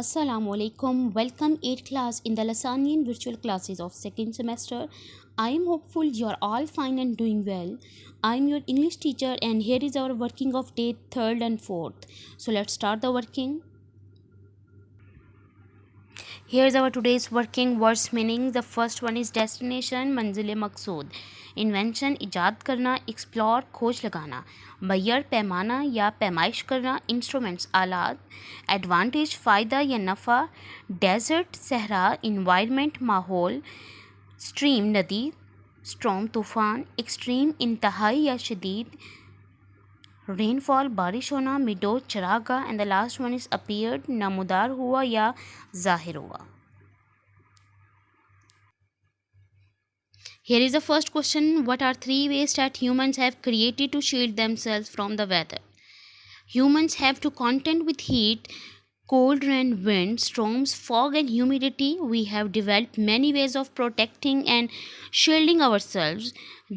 Assalamu alaikum. Welcome 8th class in the Lasanian virtual classes of second semester. I am hopeful you are all fine and doing well. I am your English teacher and here is our working of day 3rd and 4th. So let's start the working. Here's our today's working words meaning. The first one is destination मंजिल मकसूद. Invention इजाद करना, explore खोज लगाना, मैयर पैमाना या पैमाइश करना, instruments आलात, advantage फ़ायदा या नफ़ा, डेजर्ट सहरा, इन्वायरमेंट माहौल, स्ट्रीम नदी, स्ट्रॉम तूफ़ान, एक्सट्रीम इंतहाई या शदीद, रेनफॉल बारिश होना, मिडो चरागा and the last one is appeared नमूदार हुआ या जाहिर हुआ. Here is the first question. What are three ways that humans have created to shield themselves from the weather? Humans have to contend with heat, cold and wind, storms, fog and humidity. We have developed many ways of protecting and shielding ourselves.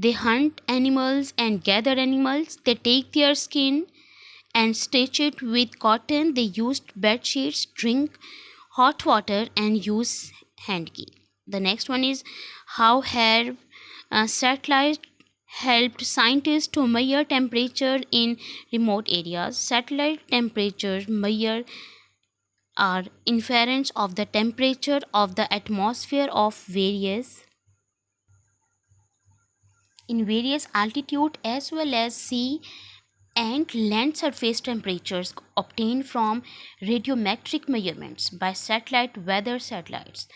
They hunt animals and gather animals. They take their skin and stitch it with cotton. They used bed sheets, drink hot water and use handki. The next one is how have satellites helped scientists to measure temperature in remote areas. Satellite temperatures measure are inference of the temperature of the atmosphere of various altitude as well as sea and land surface temperatures obtained from radiometric measurements by satellite. Weather satellites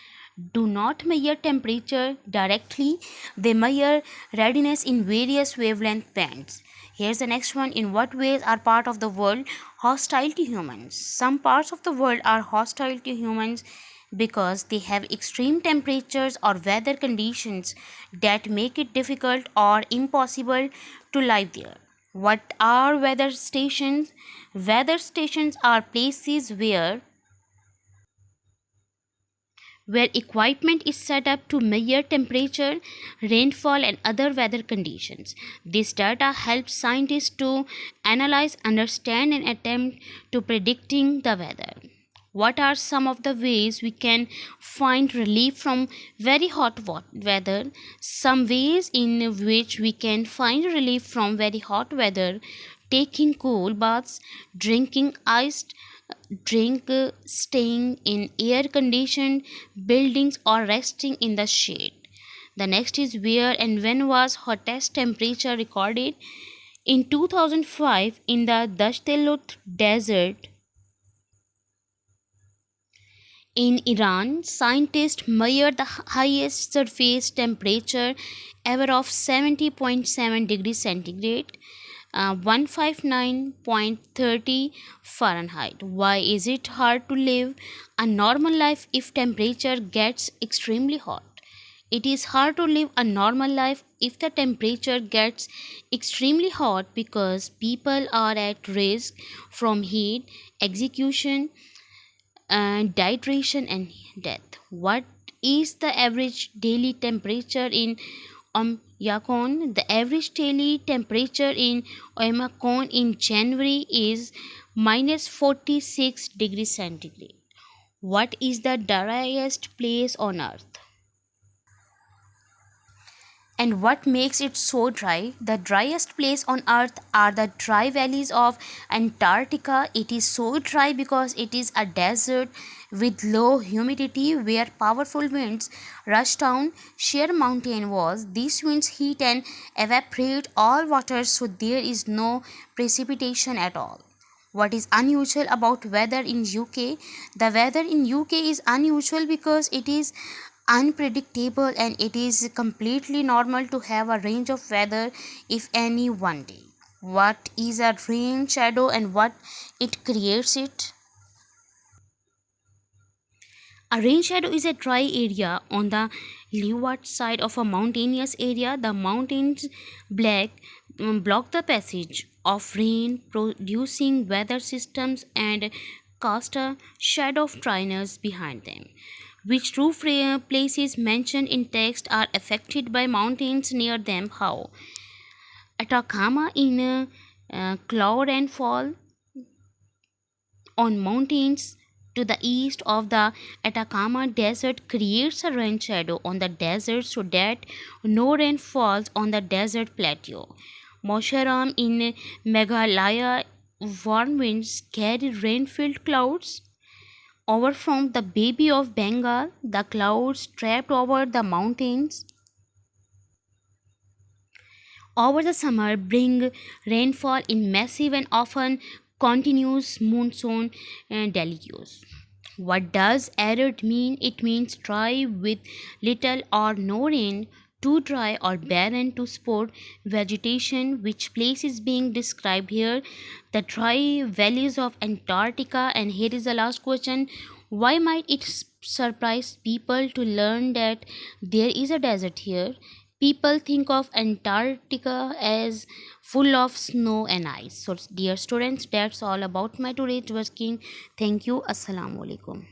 do not measure temperature directly, they measure readiness in various wavelength bands. Here's the next one. In what ways are part of the world hostile to humans? Some parts of the world are hostile to humans because they have extreme temperatures or weather conditions that make it difficult or impossible to live there. What are weather stations? Weather stations are places where equipment is set up to measure temperature, rainfall, and other weather conditions. This data helps scientists to analyze, understand, and attempt to predicting the weather. What are some of the ways we can find relief from very hot weather? Some ways in which we can find relief from very hot weather: taking cool baths, drinking iced drink, staying in air conditioned buildings, or resting in the shade. The next is where and when was hottest temperature recorded? In 2005 in the Dashtelut desert in Iran, scientists measured the highest surface temperature ever of 70.7 degrees centigrade, 159.30 Fahrenheit. Why is it hard to live a normal life if temperature gets extremely hot? It is hard to live a normal life if the temperature gets extremely hot because people are at risk from heat, execution, dehydration, and death. What is the average daily temperature in Oymyakon? The average daily temperature in Oymyakon in January is minus 46 degrees centigrade. What is the driest place on earth? And what makes it so dry? The driest place on earth are the dry valleys of Antarctica. It is so dry because it is a desert with low humidity where powerful winds rush down sheer mountain walls. These winds heat and evaporate all water, so there is no precipitation at all. What is unusual about weather in UK? The weather in UK is unusual because it is unpredictable and it is completely normal to have a range of weather if any one day. What is a rain shadow and what it creates it? A rain shadow is a dry area on the leeward side of a mountainous area. The mountains block the passage of rain, producing weather systems and cast a shadow of dryness behind them. Which two places mentioned in text are affected by mountains near them? How? Atacama in cloud and fall on mountains to the east of the Atacama Desert creates a rain shadow on the desert so that no rain falls on the desert plateau. Mosharam in Meghalaya, warm winds carry rain-filled clouds over from the Baby of Bengal. The clouds trapped over the mountains over the summer bring rainfall in massive and often continuous monsoon deluges. What does arid mean? It means dry with little or no rain, too dry or barren to support vegetation. Which place is being described here? The dry valleys of Antarctica. And here is the last question: why might it surprise people to learn that there is a desert here? People think of Antarctica as full of snow and ice. So, dear students, that's all about my today's working. Thank you. Assalamu alaikum.